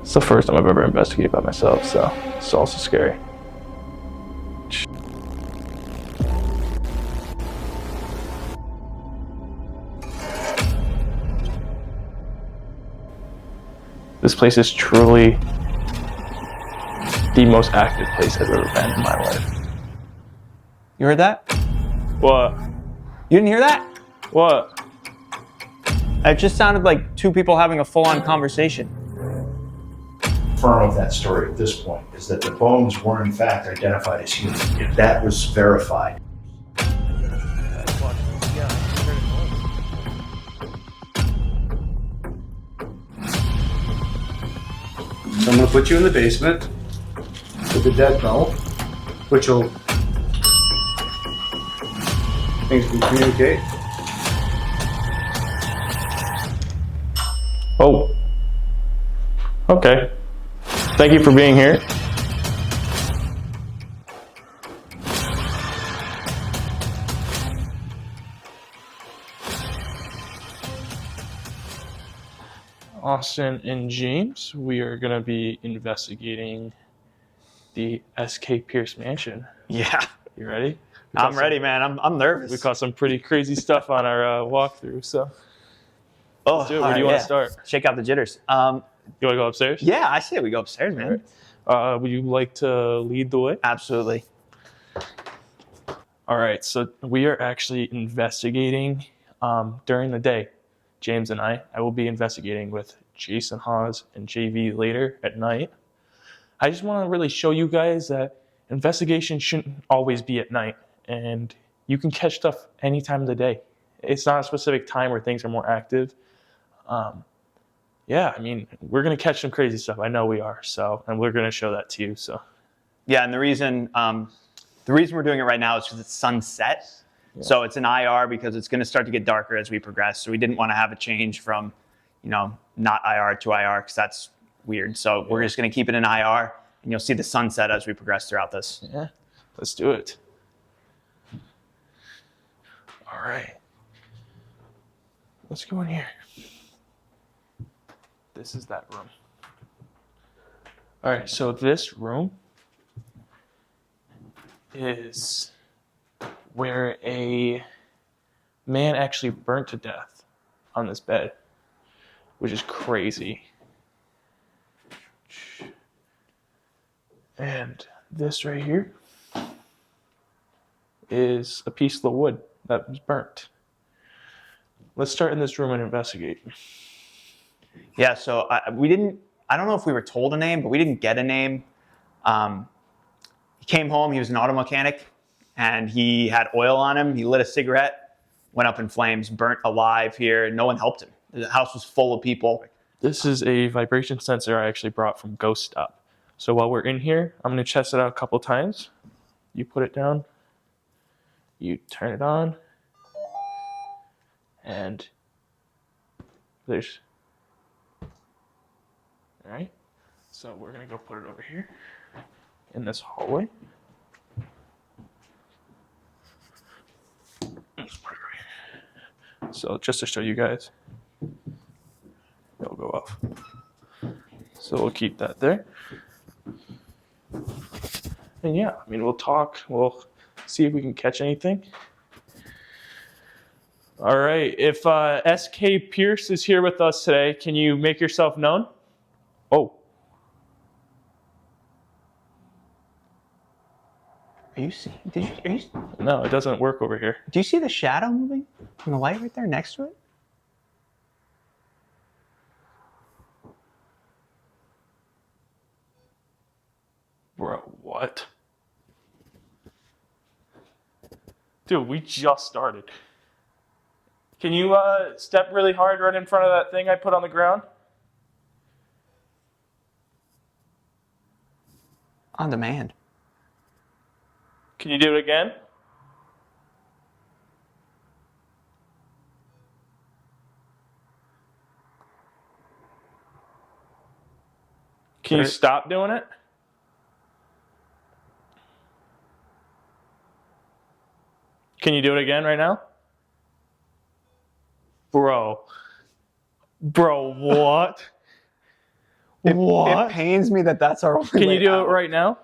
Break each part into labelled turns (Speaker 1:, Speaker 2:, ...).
Speaker 1: It's the first time I've ever investigated by myself, so it's also scary. This place is truly the most active place I've ever been in my life.
Speaker 2: You heard that?
Speaker 1: What?
Speaker 2: You didn't hear that?
Speaker 1: What?
Speaker 2: It just sounded like two people having a full-on conversation.
Speaker 3: Firm of that story at this point is that the bones were in fact identified as human. If that was verified.
Speaker 4: So I'm going to put you in the basement with the dead belt, which will things can communicate.
Speaker 1: Oh. Okay. Thank you for being here. Austin and James, we are going to be investigating the S.K. Pierce mansion.
Speaker 2: Yeah.
Speaker 1: You ready?
Speaker 2: I'm ready, man. I'm nervous.
Speaker 1: We caught some pretty crazy stuff on our walkthrough, so let's do it. Where do you want to start?
Speaker 2: Shake out the jitters.
Speaker 1: You want to go upstairs?
Speaker 2: Yeah, I say we go upstairs, man.
Speaker 1: Right. Would you like to lead the way?
Speaker 2: Absolutely.
Speaker 1: All right, so we are actually investigating during the day. James and I will be investigating with Jason Hawes and JV later at night. I just want to really show you guys that investigation shouldn't always be at night, and you can catch stuff any time of the day. It's not a specific time where things are more active. Yeah, I mean, we're going to catch some crazy stuff. I know we are, and we're going to show that to you. So,
Speaker 2: yeah, and the reason we're doing it right now is because it's sunset. Yeah. So it's an IR because it's going to start to get darker as we progress. So we didn't want to have a change from, not IR to IR because that's weird. So we're just going to keep it in IR, and you'll see the sunset as we progress throughout this.
Speaker 1: Yeah, let's do it. All right. Let's go in here. This is that room. All right, so this room is where a man actually burnt to death on this bed, which is crazy. And this right here is a piece of the wood that was burnt. Let's start in this room and investigate.
Speaker 2: Yeah, so I don't know if we were told a name, but we didn't get a name. He came home, he was an auto mechanic, and he had oil on him. He lit a cigarette, went up in flames, burnt alive here, and no one helped him. The house was full of people.
Speaker 1: This is a vibration sensor I actually brought from Ghost Stop. So while we're in here, I'm going to test it out a couple times. You put it down, you turn it on, and there's... All right, so we're going to go put it over here in this hallway. Let's put it right here. So just to show you guys, it'll go off. So we'll keep that there. And yeah, I mean, we'll talk. We'll see if we can catch anything. All right, if S.K. Pierce is here with us today, can you make yourself known? Oh.
Speaker 2: Are you seeing?
Speaker 1: No, it doesn't work over here.
Speaker 2: Do you see the shadow moving from the light right there next to it?
Speaker 1: Bro, what? Dude, we just started. Can you step really hard right in front of that thing I put on the ground?
Speaker 2: On demand.
Speaker 1: Can you do it again? Can you stop doing it? Can you do it again right now? Bro, what? What?
Speaker 2: It pains me that that's our only
Speaker 1: Can
Speaker 2: way
Speaker 1: you do
Speaker 2: out.
Speaker 1: it right now?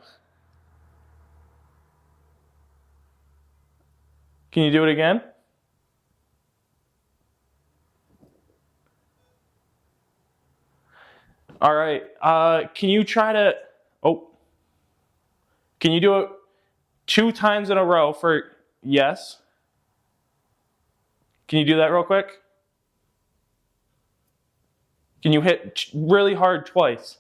Speaker 1: Can you do it again? All right. Can you try to... Oh. Can you do it 2 times in a row for yes? Can you do that real quick? Can you hit really hard twice?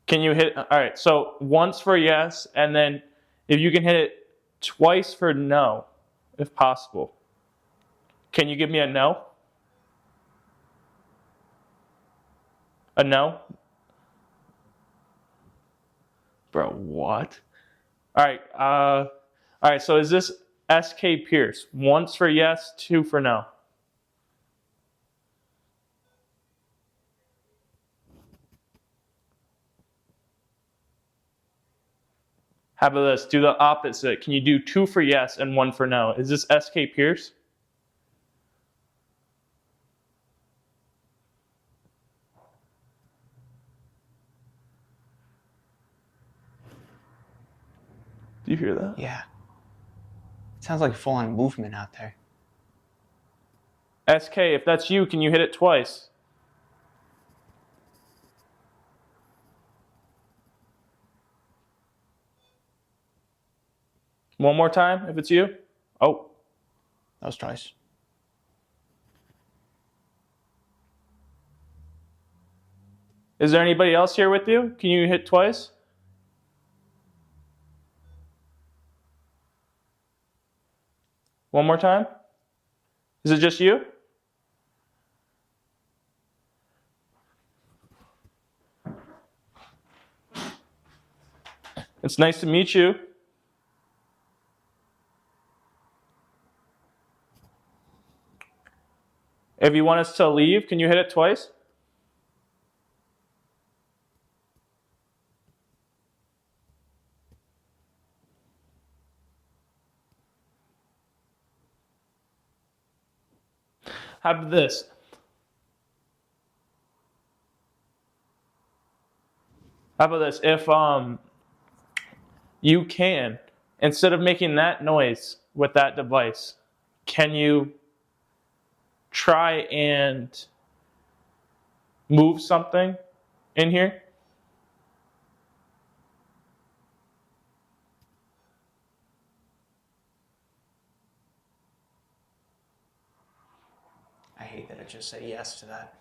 Speaker 1: Can you hit, all right, so once for yes, and then if you can hit it twice for no, if possible. Can you give me a no? A no? Bro, what? All right, so is this SK Pierce? Once for yes, 2 for no. How about this? Do the opposite. Can you do 2 for yes and 1 for no? Is this SK Pierce? Do you hear that?
Speaker 2: Yeah. It sounds like full-on movement out there.
Speaker 1: SK, if that's you, can you hit it twice? One more time, if it's you. Oh.
Speaker 2: That was twice.
Speaker 1: Is there anybody else here with you? Can you hit twice? One more time. Is it just you? It's nice to meet you. If you want us to leave, can you hit it twice? How about this? How about this? If you can, instead of making that noise with that device, can you try and move something in here?
Speaker 2: I hate that it just said yes to that.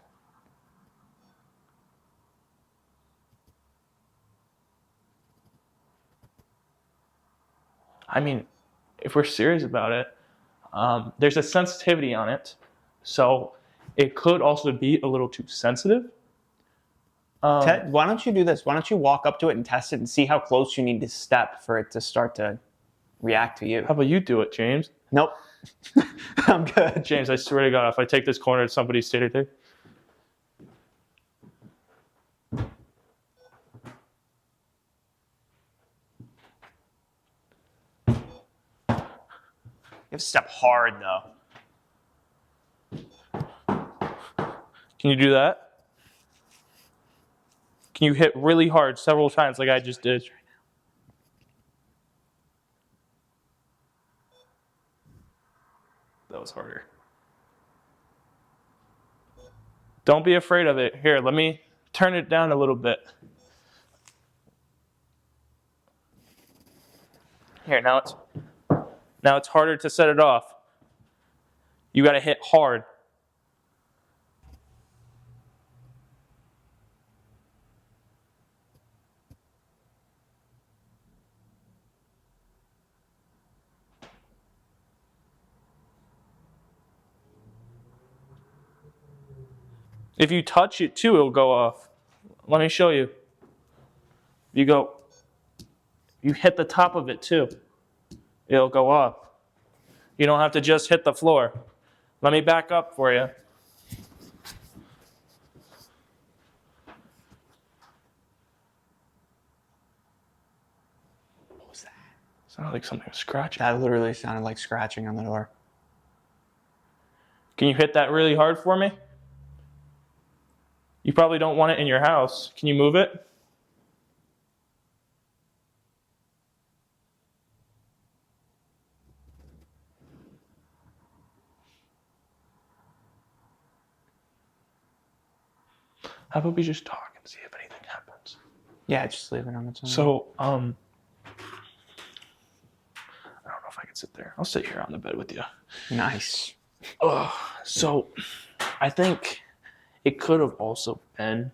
Speaker 1: I mean, if we're serious about it, there's a sensitivity on it. So it could also be a little too sensitive.
Speaker 2: Ted, why don't you do this? Why don't you walk up to it and test it and see how close you need to step for it to start to react to you?
Speaker 1: How about you do it, James?
Speaker 2: Nope. I'm good.
Speaker 1: James, I swear to God, if I take this corner, somebody stayed there.
Speaker 2: You have to step hard, though.
Speaker 1: Can you do that? Can you hit really hard several times like I just did? That was harder. Don't be afraid of it. Here, let me turn it down a little bit. Here, now it's harder to set it off. You got to hit hard. If you touch it too, it'll go off. Let me show you. You hit the top of it too. It'll go off. You don't have to just hit the floor. Let me back up for you.
Speaker 2: was that?
Speaker 1: Sounded like something was scratching.
Speaker 2: That literally sounded like scratching on the door.
Speaker 1: Can you hit that really hard for me? You probably don't want it in your house. Can you move it? How about we just talk and see if anything happens?
Speaker 2: Yeah, just leave it on its own.
Speaker 1: So, I don't know if I can sit there. I'll sit here on the bed with you.
Speaker 2: Nice.
Speaker 1: So, I think it could have also been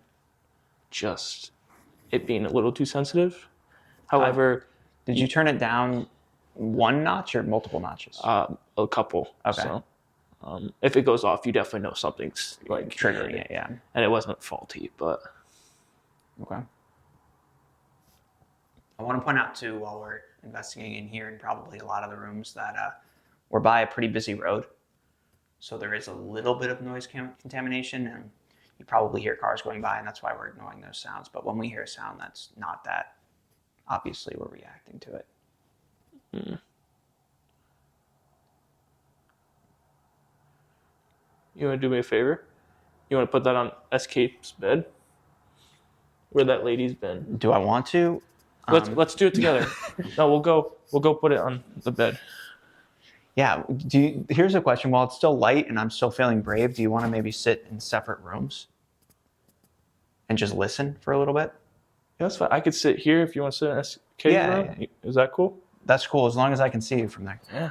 Speaker 1: just it being a little too sensitive. However,
Speaker 2: Did you turn it down one notch or multiple notches?
Speaker 1: a couple.
Speaker 2: Okay.
Speaker 1: So, if it goes off, you definitely know something's like
Speaker 2: Triggering it, yeah.
Speaker 1: And it wasn't faulty, but
Speaker 2: Okay. I want to point out too, while we're investigating in here, and probably a lot of the rooms, that we're by a pretty busy road, so there is a little bit of noise contamination, and you probably hear cars going by, and that's why we're ignoring those sounds. But when we hear a sound that's not that, obviously we're reacting to it.
Speaker 1: You want to do me a favor? You want to put that on SK's bed? Where that lady's been.
Speaker 2: Do I want to?
Speaker 1: Let's do it together. No, we'll go put it on the bed.
Speaker 2: Yeah. Here's a question. While it's still light and I'm still feeling brave, do you want to maybe sit in separate rooms and just listen for a little bit?
Speaker 1: Yeah, that's fine. I could sit here if you want to sit in SK's room.
Speaker 2: Yeah.
Speaker 1: Is that cool?
Speaker 2: That's cool, as long as I can see you from there.
Speaker 1: Yeah.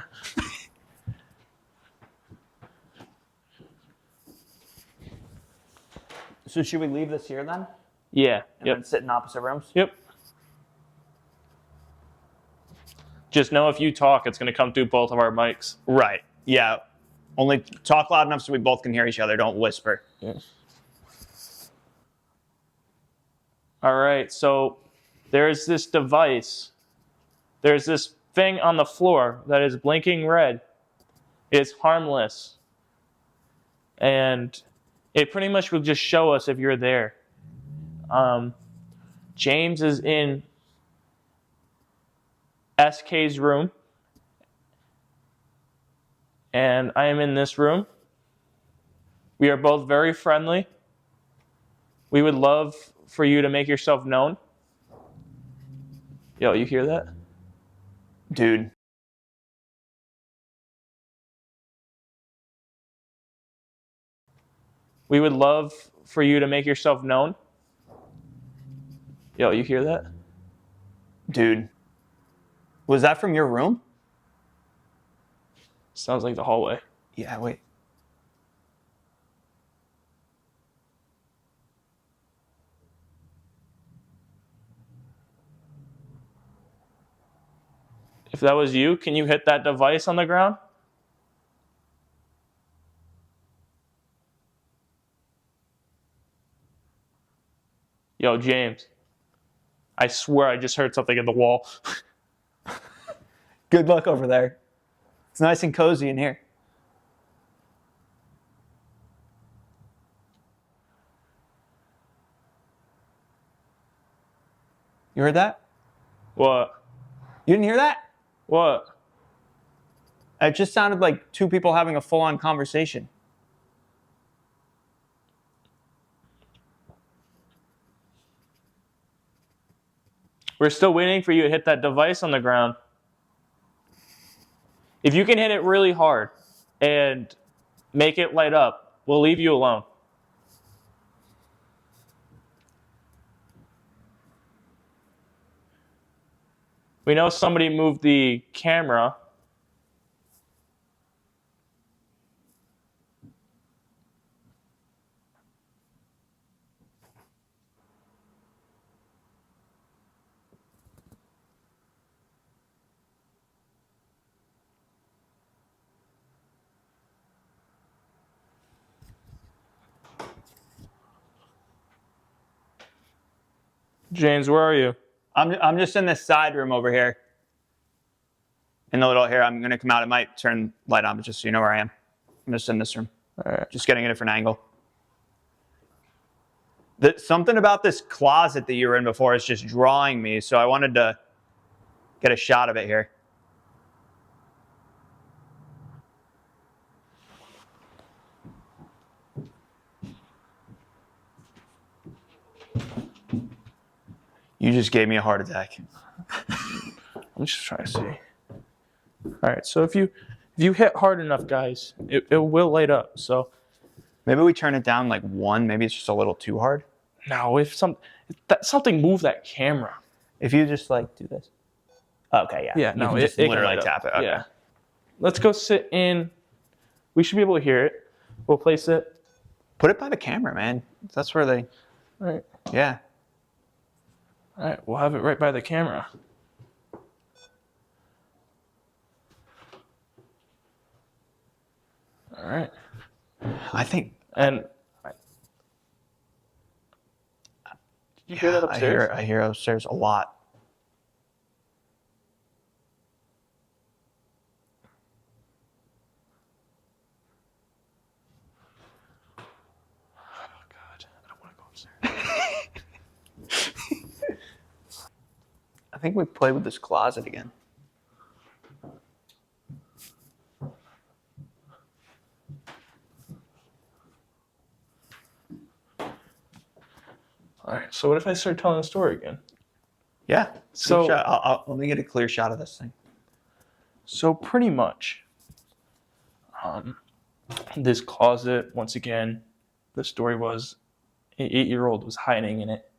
Speaker 2: So should we leave this here then?
Speaker 1: Yeah.
Speaker 2: And
Speaker 1: Yep.
Speaker 2: then sit in opposite rooms?
Speaker 1: Yep. Just know if you talk, it's going to come through both of our mics.
Speaker 2: Right. Yeah. Only talk loud enough so we both can hear each other. Don't whisper.
Speaker 1: Yeah. All right. So there's this device. There's this thing on the floor that is blinking red. It's harmless. And it pretty much will just show us if you're there. James is in SK's room. And I am in this room. We are both very friendly. We would love for you to make yourself known. Yo, you hear that?
Speaker 2: Dude.
Speaker 1: We would love for you to make yourself known. Yo, you hear that?
Speaker 2: Dude. Was that from your room?
Speaker 1: Sounds like the hallway.
Speaker 2: Yeah, wait.
Speaker 1: If that was you, can you hit that device on the ground? Yo, James. I swear I just heard something in the wall.
Speaker 2: Good luck over there. It's nice and cozy in here. You heard that?
Speaker 1: What?
Speaker 2: You didn't hear that?
Speaker 1: What?
Speaker 2: It just sounded like two people having a full-on conversation.
Speaker 1: We're still waiting for you to hit that device on the ground. If you can hit it really hard and make it light up, we'll leave you alone. We know somebody moved the camera. James, where are you?
Speaker 2: I'm just in this side room over here. In the little here, I'm going to come out. It might turn light on, but just so you know where I am. I'm just in this room.
Speaker 1: All right.
Speaker 2: Just getting a different angle. Something about this closet that you were in before is just drawing me, so I wanted to get a shot of it here. You just gave me a heart attack.
Speaker 1: I'm just trying to see. All right, so if you hit hard enough, guys, it will light up. So
Speaker 2: Maybe we turn it down like 1. Maybe it's just a little too hard.
Speaker 1: now if something move that camera.
Speaker 2: If you just like do this. Okay, yeah.
Speaker 1: Yeah,
Speaker 2: You
Speaker 1: no,
Speaker 2: can
Speaker 1: it
Speaker 2: just
Speaker 1: can
Speaker 2: literally
Speaker 1: light up.
Speaker 2: tap it. Okay.
Speaker 1: Yeah. Let's go sit in. We should be able to hear it. We'll place it.
Speaker 2: Put it by the camera, man. That's where they.
Speaker 1: All right.
Speaker 2: Yeah.
Speaker 1: All right. We'll have it right by the camera. All right.
Speaker 2: I think.
Speaker 1: And did you hear that upstairs?
Speaker 2: I hear upstairs a lot.
Speaker 1: Oh God, I don't want to go upstairs.
Speaker 2: I think we play with this closet again.
Speaker 1: All right. So what if I start telling the story again?
Speaker 2: Yeah.
Speaker 1: So-
Speaker 2: Good shot. Let me get a clear shot of this thing.
Speaker 1: So pretty much, this closet, once again, the story was an 8-year-old was hiding in it,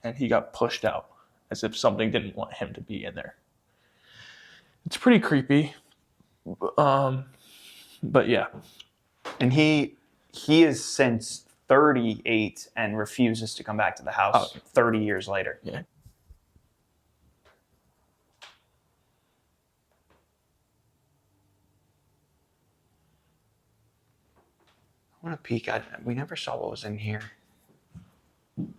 Speaker 1: and he got pushed out as if something didn't want him to be in there. It's pretty creepy, but yeah.
Speaker 2: And he is since 38 and refuses to come back to the house 30 years later.
Speaker 1: Yeah.
Speaker 2: I want to peek. We never saw what was in here. I'm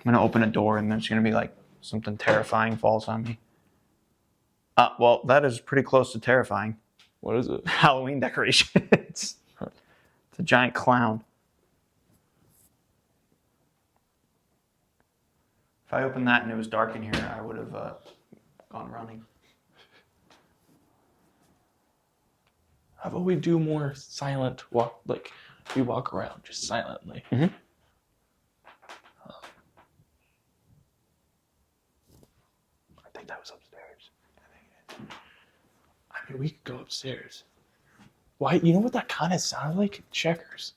Speaker 2: going to open a door and there's going to be like something terrifying falls on me. Well, that is pretty close to terrifying.
Speaker 1: What is it?
Speaker 2: Halloween decorations. It's a giant clown. If I opened that and it was dark in here, I would have gone running.
Speaker 1: How about we do more silent walk, like we walk around just silently.
Speaker 2: Mhm.
Speaker 1: I think that was upstairs. I mean, we could go upstairs. Why? You know what that kind of sounded like? Checkers.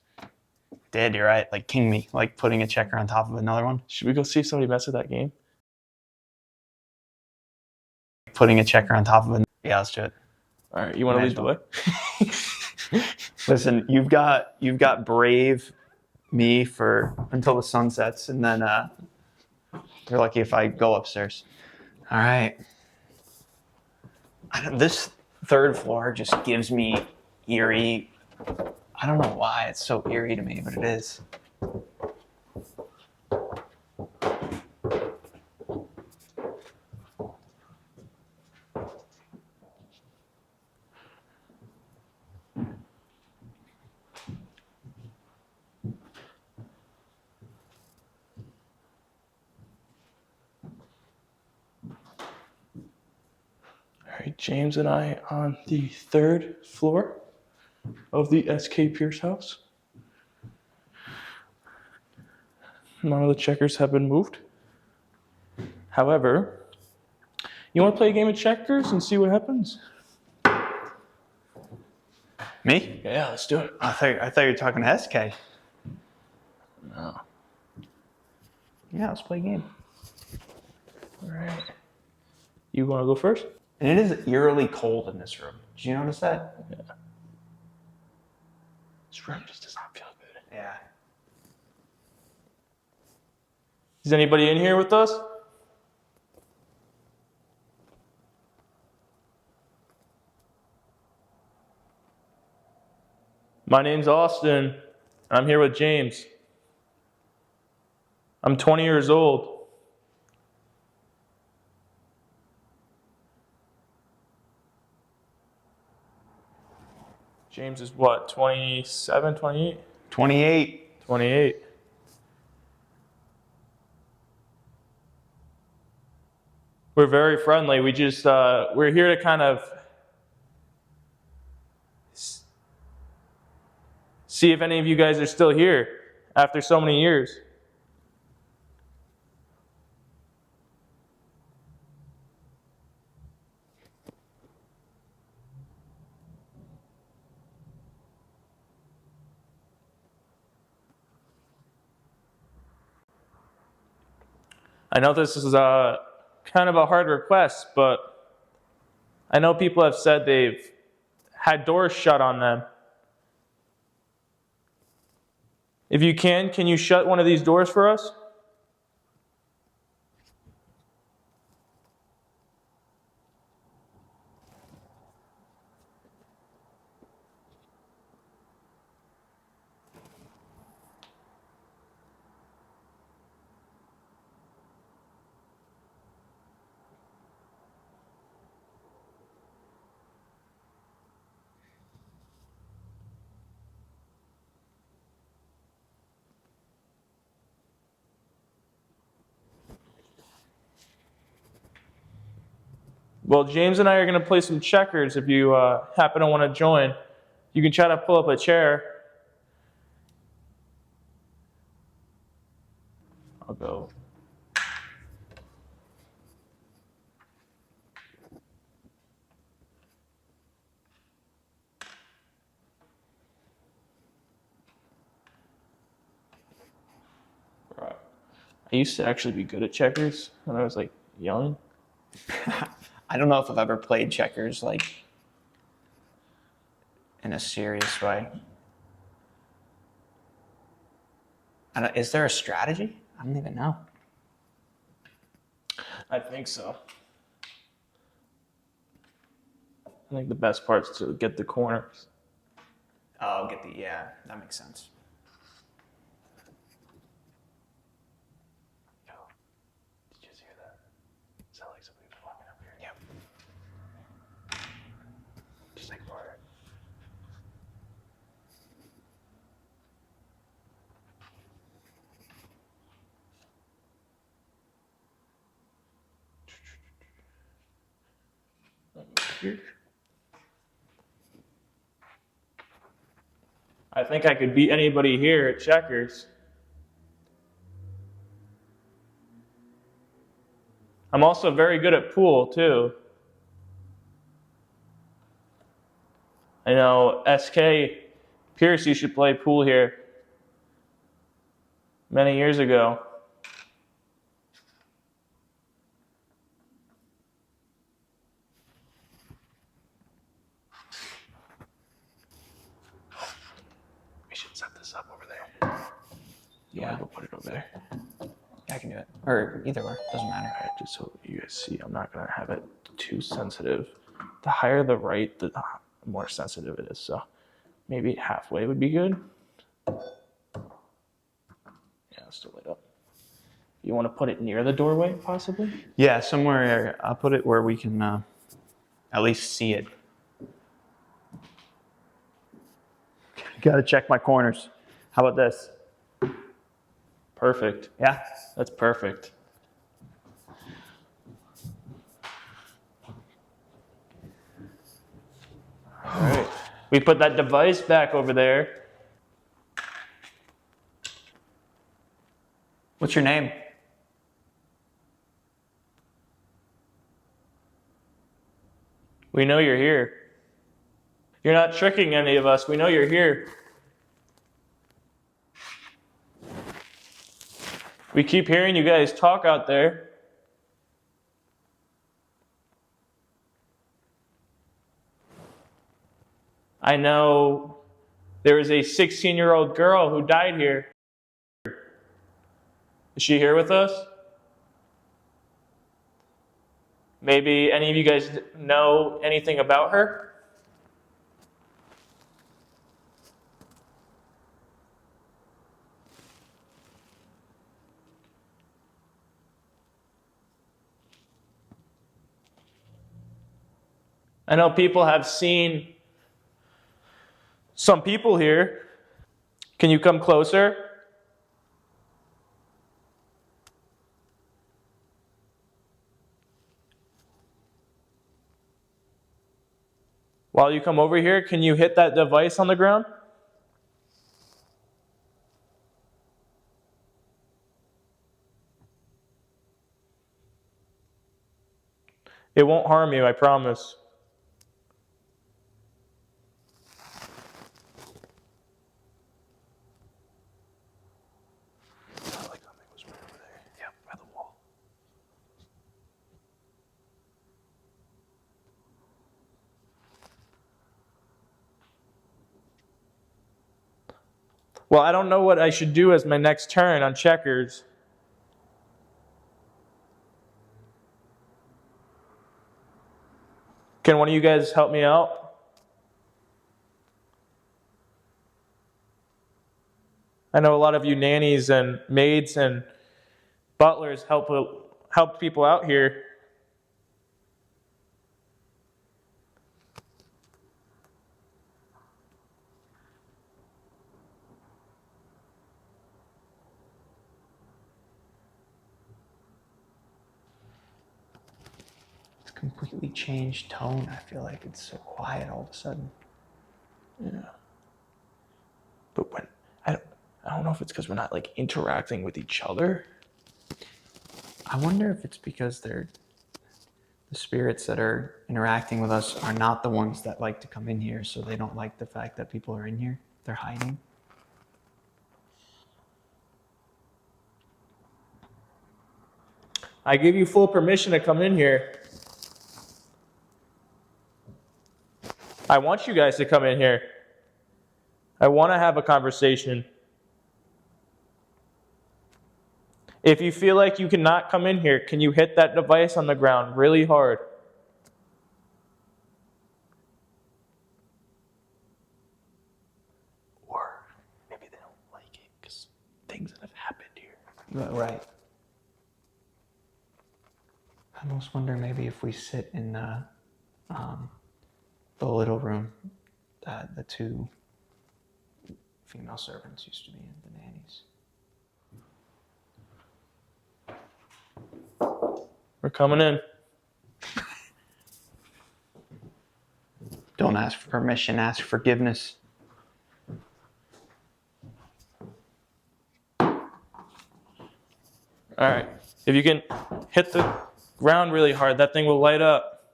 Speaker 2: Did, you're right. Like king me, like putting a checker on top of another one.
Speaker 1: Should we go see if somebody messed with that game?
Speaker 2: Putting a checker on top of it. Yeah, let's do it.
Speaker 1: All right, you want to
Speaker 2: Might
Speaker 1: lead
Speaker 2: as
Speaker 1: the
Speaker 2: well.
Speaker 1: way?
Speaker 2: Listen, you've got brave me for until the sun sets, and then you're lucky if I go upstairs. All right. This third floor just gives me eerie. I don't know why it's so eerie to me, but it is.
Speaker 1: All right, James and I on the 3rd floor of the SK Pierce house. None of the checkers have been moved. However, you want to play a game of checkers and see what happens?
Speaker 2: Me?
Speaker 1: Yeah, let's do it.
Speaker 2: I thought you were talking to SK.
Speaker 1: No.
Speaker 2: Yeah, let's play a game.
Speaker 1: All right. You want to go first?
Speaker 2: And it is eerily cold in this room. Did you notice that?
Speaker 1: Yeah. This room just does not feel good.
Speaker 2: Yeah.
Speaker 1: Is anybody in here with us? My name's Austin, and I'm here with James. I'm 20 years old. James is what, 27, 28?
Speaker 2: 28.
Speaker 1: 28. We're very friendly. We just, we're here to kind of see if any of you guys are still here after so many years. I know this is kind of a hard request, but I know people have said they've had doors shut on them. If you can you shut one of these doors for us? Well, James and I are going to play some checkers if you happen to want to join. You can try to pull up a chair. I'll go. Right. I used to actually be good at checkers when I was like young.
Speaker 2: I don't know if I've ever played checkers like in a serious way. Is there a strategy? I don't even know.
Speaker 1: I think so. I think the best part is to get the corners.
Speaker 2: Oh, yeah, that makes sense.
Speaker 1: Did you just hear that? It sounded like somebody was walking up here.
Speaker 2: Yep.
Speaker 1: Just ignore it. Here. I think I could beat anybody here at checkers. I'm also very good at pool, too. I know SK Pierce used to play pool here many years ago. We should set this up over there. You want to go put it over there?
Speaker 2: I can do it. Or either or, doesn't matter.
Speaker 1: All right, just so you guys see, I'm not going to have it too sensitive. The higher the right, the more sensitive it is. So maybe halfway would be good. Yeah, still lit up. You want to put it near the doorway, possibly?
Speaker 2: Yeah, somewhere. I'll put it where we can at least see it. Got to check my corners. How about this?
Speaker 1: Perfect.
Speaker 2: Yeah?
Speaker 1: That's perfect. All right. We put that device back over there.
Speaker 2: What's your name?
Speaker 1: We know you're here. You're not tricking any of us. We know you're here. We keep hearing you guys talk out there. I know there was a 16-year-old girl who died here. Is she here with us? Maybe any of you guys know anything about her? I know people have seen some people here. Can you come closer? While you come over here, can you hit that device on the ground? It won't harm you, I promise. I like how it was right over there. Yeah, by the wall. Well, I don't know what I should do as my next turn on checkers. Can one of you guys help me out? I know a lot of you nannies and maids and butlers help people out here.
Speaker 2: Completely changed tone. I feel like it's so quiet all of a sudden.
Speaker 1: Yeah. But when I don't know if it's because we're not like interacting with each other.
Speaker 2: I wonder if it's because the spirits that are interacting with us are not the ones that like to come in here, so they don't like the fact that people are in here. They're hiding.
Speaker 1: I give you full permission to come in here. I want you guys to come in here. I want to have a conversation. If you feel like you cannot come in here, can you hit that device on the ground really hard? Or maybe they don't like it because things that have happened here.
Speaker 2: Right. I almost wonder maybe if we sit in the little room that the two female servants used to be in, the nannies.
Speaker 1: We're coming in.
Speaker 2: Don't ask for permission, ask forgiveness.
Speaker 1: All right. If you can hit the ground really hard, that thing will light up.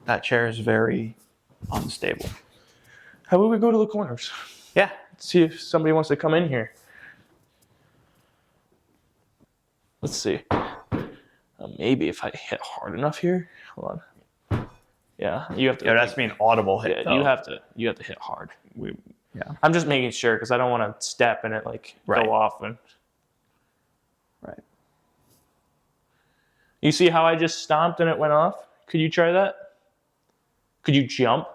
Speaker 2: That chair is very unstable.
Speaker 1: How about we go to the corners?
Speaker 2: Yeah.
Speaker 1: See if somebody wants to come in here. Let's see. Maybe if I hit hard enough here. Hold on. Yeah, you have to.
Speaker 2: Yeah, that's being audible hit.
Speaker 1: Yeah, you have to hit hard.
Speaker 2: Yeah.
Speaker 1: I'm just making sure because I don't want to step and it
Speaker 2: Right.
Speaker 1: go off and.
Speaker 2: Right.
Speaker 1: You see how I just stomped and it went off? Could you try that? Could you jump?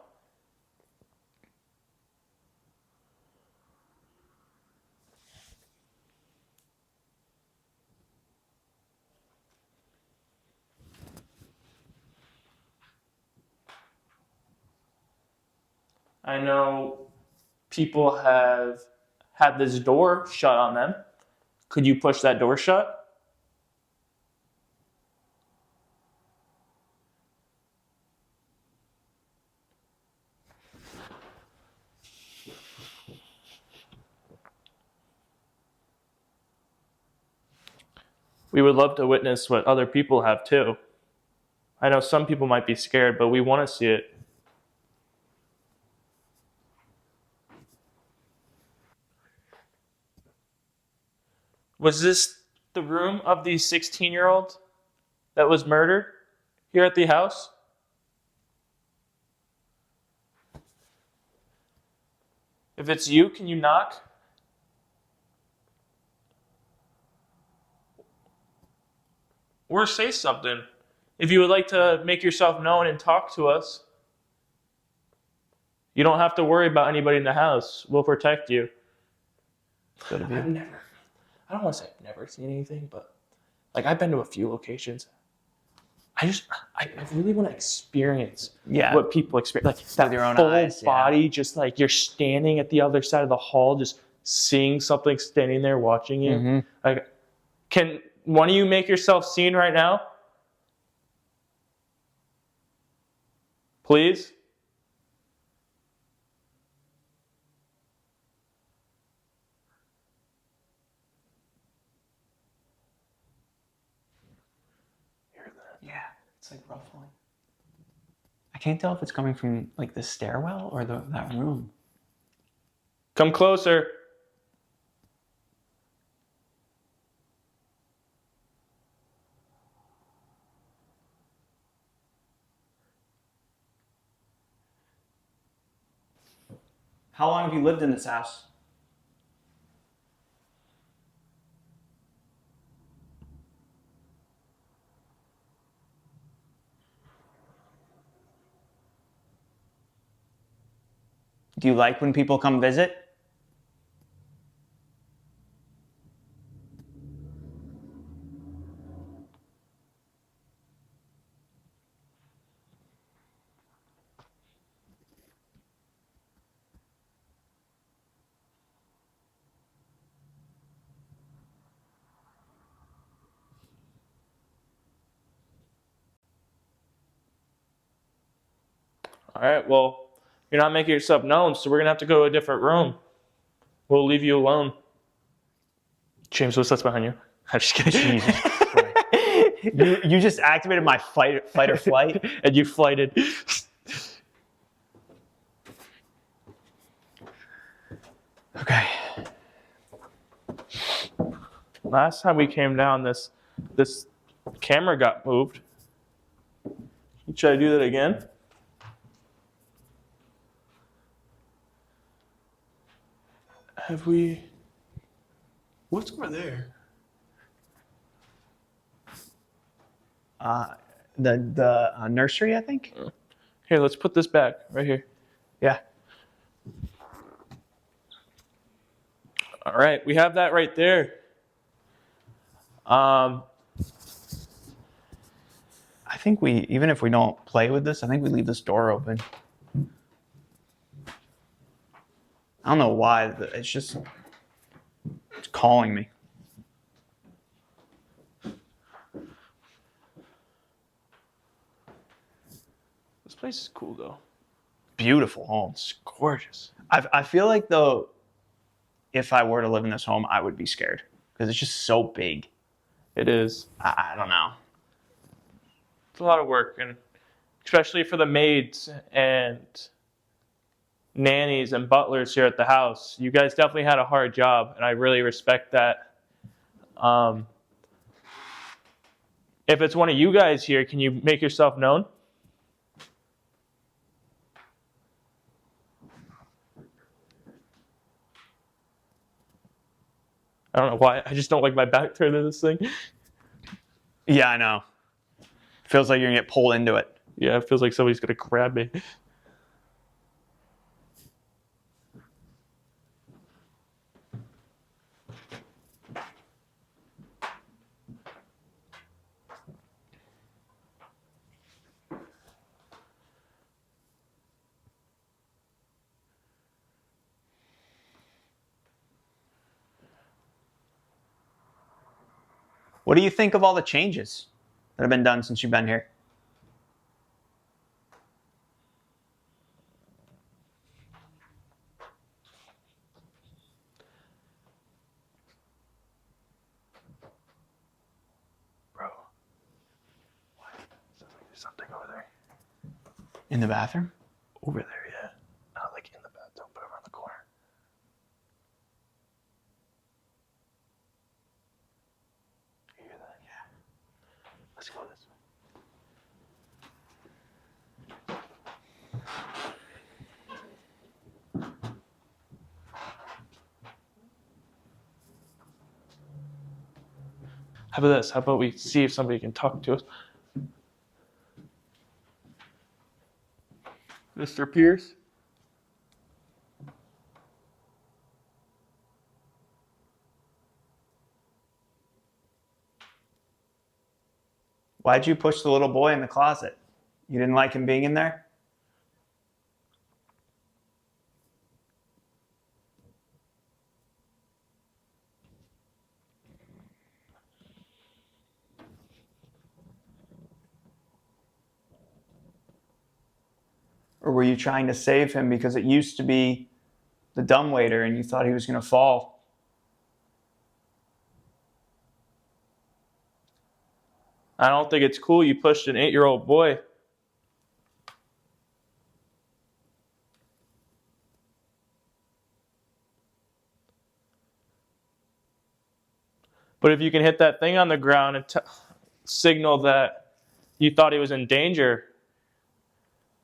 Speaker 1: I know people have had this door shut on them. Could you push that door shut? We would love to witness what other people have too. I know some people might be scared, but we want to see it. Was this the room of the 16-year-old that was murdered here at the house? If it's you, can you knock? Or say something. If you would like to make yourself known and talk to us, you don't have to worry about anybody in the house. We'll protect you. I don't want to say I've never seen anything, but I've been to a few locations. I really want to experience what people experience. That
Speaker 2: your own
Speaker 1: full
Speaker 2: eyes,
Speaker 1: body, just you're standing at the other side of the hall, just seeing something standing there watching you.
Speaker 2: Mm-hmm.
Speaker 1: Can one of you make yourself seen right now? Please?
Speaker 2: It's like ruffling. I can't tell if it's coming from like the stairwell or that room.
Speaker 1: Come closer.
Speaker 2: How long have you lived in this house? Do you like when people come visit?
Speaker 1: All right, well, you're not making yourself known, so we're going to have to go to a different room. We'll leave you alone. James, what's that behind you? I'm just kidding.
Speaker 2: Jesus Christ. You just activated my fight or flight.
Speaker 1: And you flighted.
Speaker 2: Okay.
Speaker 1: Last time we came down, this camera got moved. You try to do that again? Have we... What's over there?
Speaker 2: The nursery, I think.
Speaker 1: Here, let's put this back right here.
Speaker 2: Yeah.
Speaker 1: All right, we have that right there.
Speaker 2: I think even if we don't play with this, I think we leave this door open. I don't know why. It's calling me.
Speaker 1: This place is cool, though.
Speaker 2: Beautiful home.
Speaker 1: It's gorgeous.
Speaker 2: I feel like, though, if I were to live in this home, I would be scared because it's just so big.
Speaker 1: It is.
Speaker 2: I don't know.
Speaker 1: It's a lot of work, and especially for the maids and nannies and butlers here at the house. You guys definitely had a hard job, and I really respect that. If it's one of you guys here, can you make yourself known? I don't know why. I just don't like my back turned to this thing.
Speaker 2: Yeah, I know. Feels like you're going to get pulled into it.
Speaker 1: Yeah, it feels like somebody's going to grab me.
Speaker 2: What do you think of all the changes that have been done since you've been here?
Speaker 1: Bro. What? Sounds like there's something over there.
Speaker 2: In the bathroom?
Speaker 1: Over there, yeah. Not like in the bathtub, but around the corner. You hear that? Yeah. Let's go this way. How about this? How about we see if somebody can talk to us? Mr. Pierce?
Speaker 2: Why'd you push the little boy in the closet? You didn't like him being in there? Or were you trying to save him because it used to be the dumbwaiter and you thought he was going to fall?
Speaker 1: I don't think it's cool you pushed an 8-year-old boy. But if you can hit that thing on the ground and signal that you thought he was in danger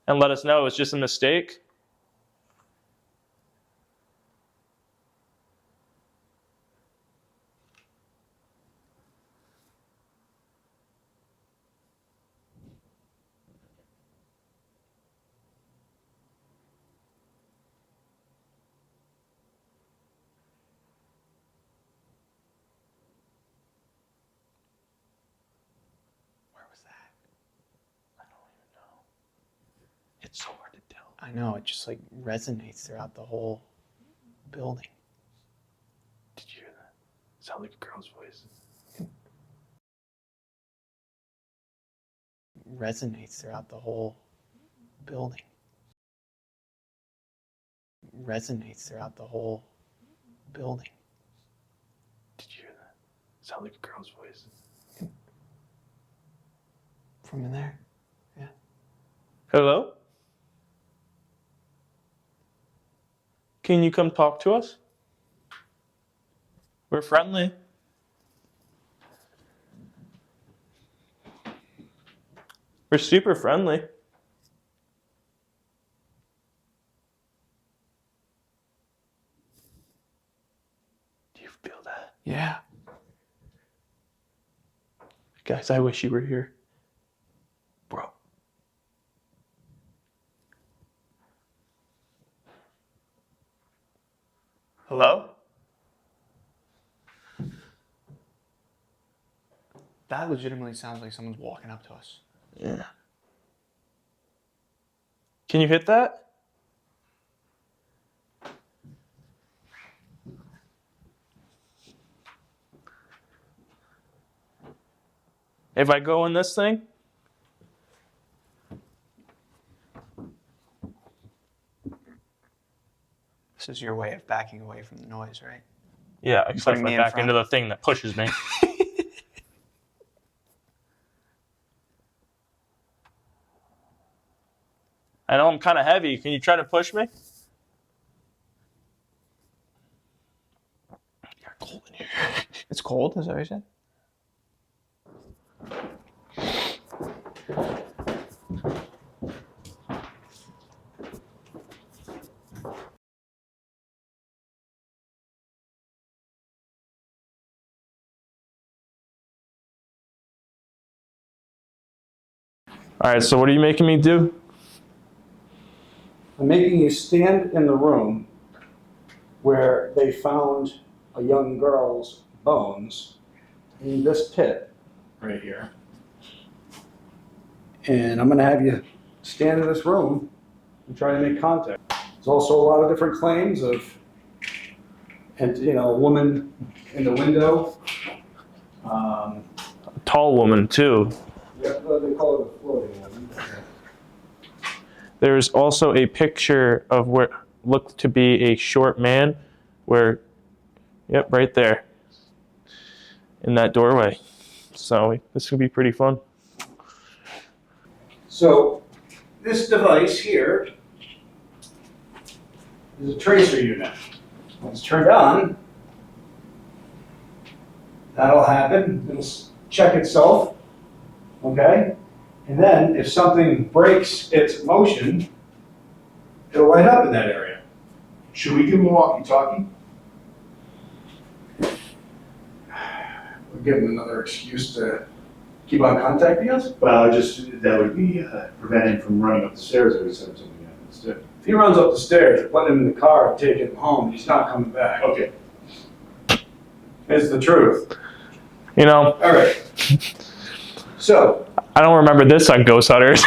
Speaker 1: and let us know it was just a mistake.
Speaker 2: Where was that?
Speaker 1: I don't even know. It's so hard to tell.
Speaker 2: I know, it just like resonates throughout the whole building.
Speaker 1: Did you hear that? It sounded like a girl's voice.
Speaker 2: Resonates throughout the whole building. Resonates throughout the whole building.
Speaker 1: Did you hear that? It sounded like a girl's voice.
Speaker 2: From in there?
Speaker 1: Hello? Can you come talk to us? We're friendly. We're super friendly. Do you feel that?
Speaker 2: Yeah.
Speaker 1: Guys, I wish you were here. Bro.
Speaker 2: Hello? That legitimately sounds like someone's walking up to us.
Speaker 1: Yeah. Can you hit that? If I go in this thing?
Speaker 2: This is your way of backing away from the noise, right?
Speaker 1: Yeah, I stuff
Speaker 2: Putting
Speaker 1: my
Speaker 2: me in
Speaker 1: back
Speaker 2: front.
Speaker 1: into the thing that pushes me. I know I'm kind of heavy. Can you try to push me? You got cold in here.
Speaker 2: It's cold, is that what you said?
Speaker 1: All right, so what are you making me do?
Speaker 4: I'm making you stand in the room where they found a young girl's bones in this pit right here. And I'm going to have you stand in this room and try to make contact. There's also a lot of different claims of, and a woman in the window.
Speaker 1: Tall woman, too.
Speaker 4: They call it a floating woman.
Speaker 1: There's also a picture of what looked to be a short man where, yep, right there in that doorway. So this could be pretty fun.
Speaker 4: So this device here is a tracer unit. When it's turned on, that'll happen. It'll check itself, okay? And then if something breaks its motion, it'll light up in that area.
Speaker 3: Should we give him a walkie-talkie?
Speaker 4: We'll give them another excuse to keep on contacting us.
Speaker 3: Well, that would be prevent him from running up the stairs every time something happens too.
Speaker 4: If he runs up the stairs, putting him in the car and taking him home, he's not coming back.
Speaker 3: Okay.
Speaker 4: It's the truth.
Speaker 1: You know,
Speaker 4: All right. So,
Speaker 1: I don't remember this on Ghost Hunters.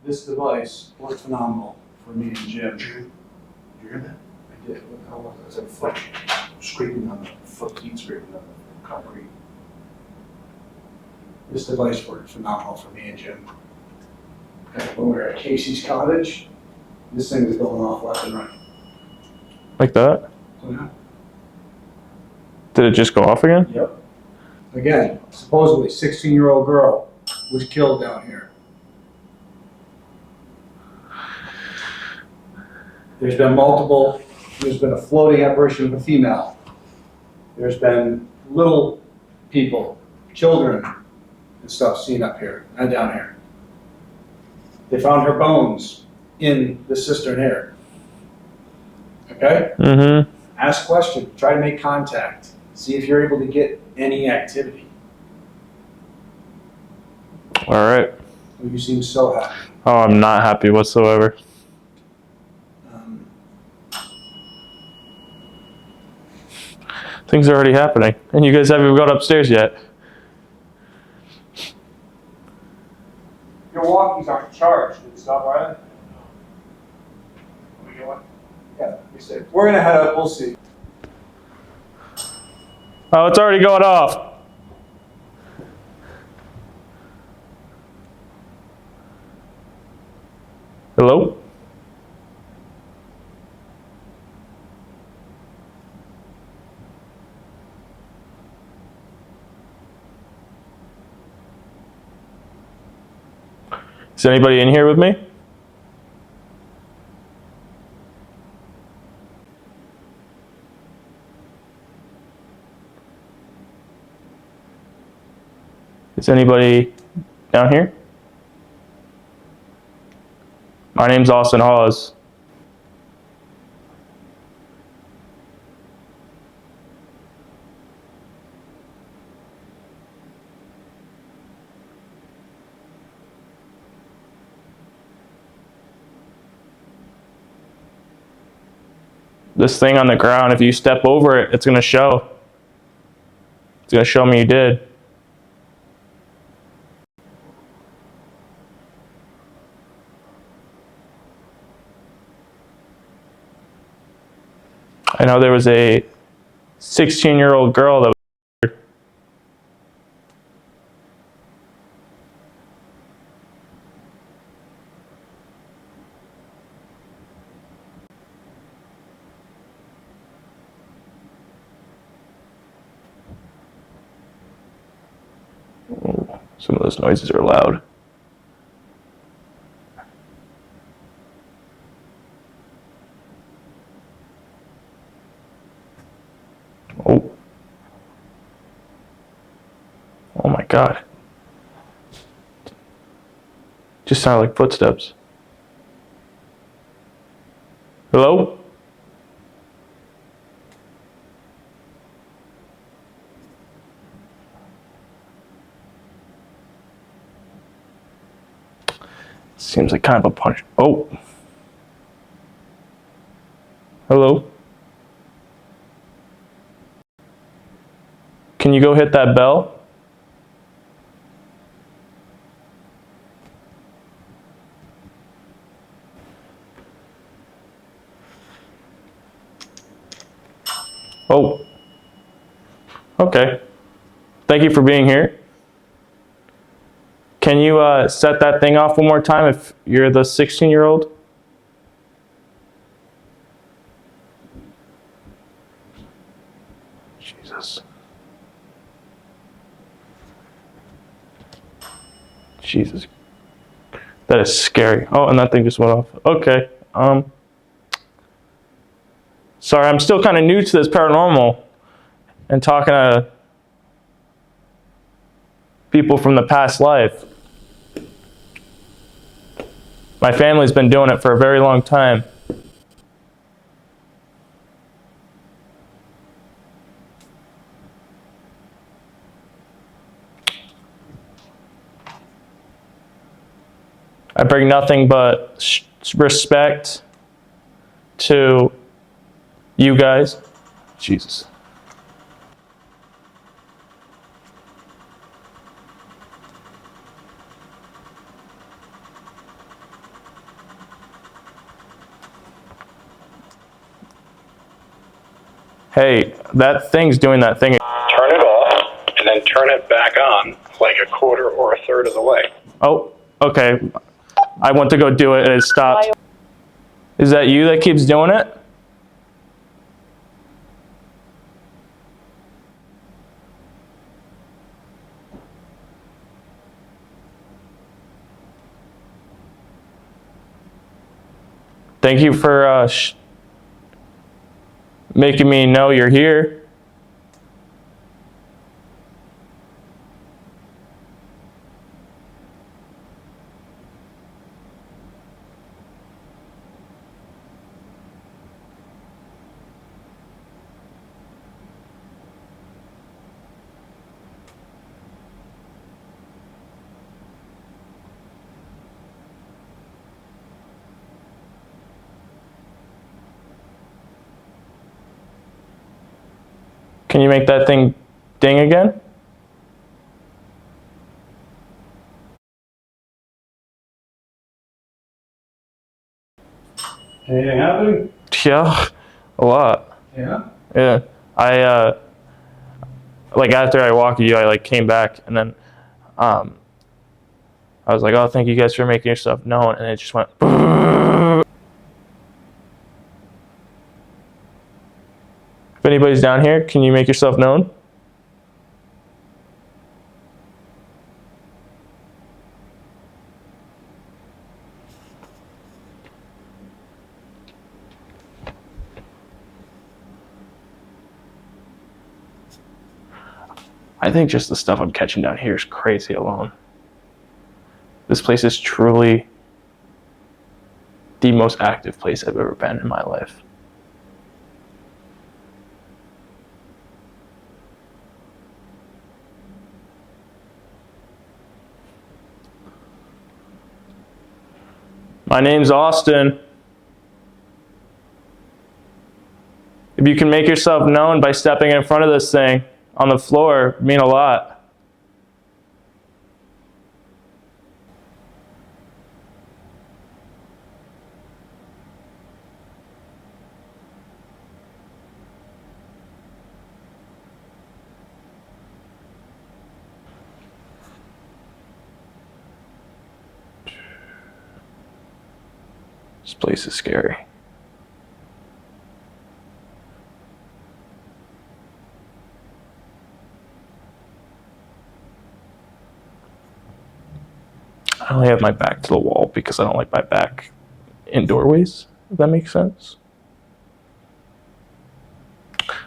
Speaker 4: this device worked phenomenal for me and Jim.
Speaker 3: Did you hear that?
Speaker 4: I did. What the hell was
Speaker 3: It's a foot scraping on the foot, heat scraping on the concrete.
Speaker 4: This device worked phenomenal for me and Jim. When we were at Casey's cottage, this thing was going off left and right.
Speaker 1: Like that?
Speaker 4: So, yeah.
Speaker 1: Did it just go off again?
Speaker 4: Yep. Again, supposedly 16-year-old girl was killed down here. There's been a floating apparition of a female. There's been little people, children and stuff seen up here and down here. They found her bones in the cistern here. Okay?
Speaker 1: Mm-hmm.
Speaker 4: Ask questions, try to make contact, see if you're able to get any activity.
Speaker 1: All right.
Speaker 4: Well, you seem so happy.
Speaker 1: Oh, I'm not happy whatsoever. Things are already happening, and you guys haven't even gone upstairs yet.
Speaker 4: Your walkies aren't charged and stuff, right? Yeah, we said. We're gonna head up, we'll see.
Speaker 1: Oh, it's already going off. Hello? Is anybody in here with me? Is anybody down here? My name's Austin Hawes. This thing on the ground, if you step over it, it's going to show. It's going to show me you did. I know there was a 16-year-old girl that was some of those noises are loud. Oh. Oh my God. Just sounded like footsteps. Hello? Seems like kind of a punch. Oh. Hello? Can you go hit that bell? Oh. Okay. Thank you for being here. Can you set that thing off one more time if you're the 16-year-old? Jesus. Jesus. That is scary. Oh, and that thing just went off. Okay. Sorry, I'm still kind of new to this paranormal and talking to people from the past life. My family's been doing it for a very long time. I bring nothing but respect to you guys. Jesus. Hey, that thing's doing that thing.
Speaker 5: Turn it off and then turn it back on like a quarter or a third of the way.
Speaker 1: Oh, okay. I went to go do it and it stopped. Is that you that keeps doing it? thank you for making me know you're here. Can you make that thing ding again?
Speaker 4: Anything happening?
Speaker 1: Yeah, a lot.
Speaker 4: Yeah.
Speaker 1: Yeah, I like after I walked you, I like came back and then I was like, oh, thank you guys for making yourself known, and it just went. If anybody's down here, can you make yourself known? I think just the stuff I'm catching down here is crazy alone. This place is truly the most active place I've ever been in my life. My name's Austin. If you can make yourself known by stepping in front of this thing on the floor, it'd mean a lot. This place is scary. I only have my back to the wall because I don't like my back in doorways, if that makes sense.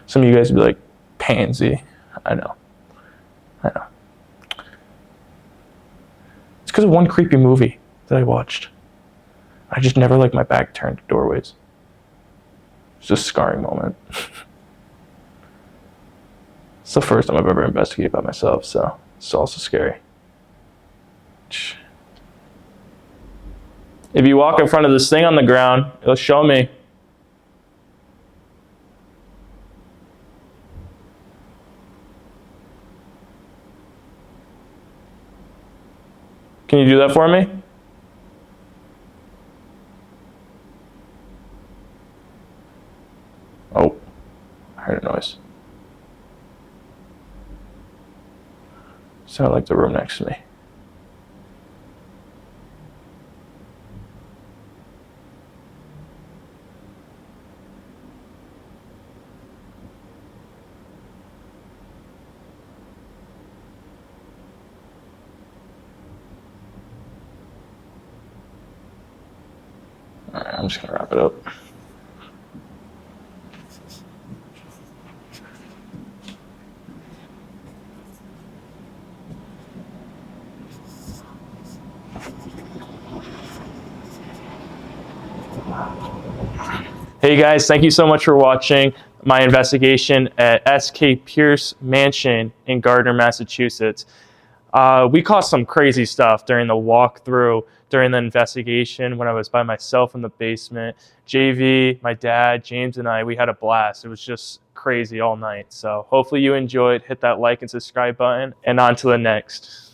Speaker 1: Some of you guys would be like, pansy. I know. It's because of one creepy movie that I watched. I just never liked my back turned to doorways. It's just a scarring moment. It's the first time I've ever investigated by myself, so it's also scary. If you walk in front of this thing on the ground, it'll show me. Can you do that for me? Oh, I heard a noise. Sounded like the room next to me. All right, I'm just gonna wrap it up. Hey guys, thank you so much for watching my investigation at S.K. Pierce Mansion in Gardner, Massachusetts. We caught some crazy stuff during the walkthrough, during the investigation when I was by myself in the basement. JV, my dad, James, and I, we had a blast. It was just crazy all night. So hopefully you enjoyed. Hit that like and subscribe button, and on to the next.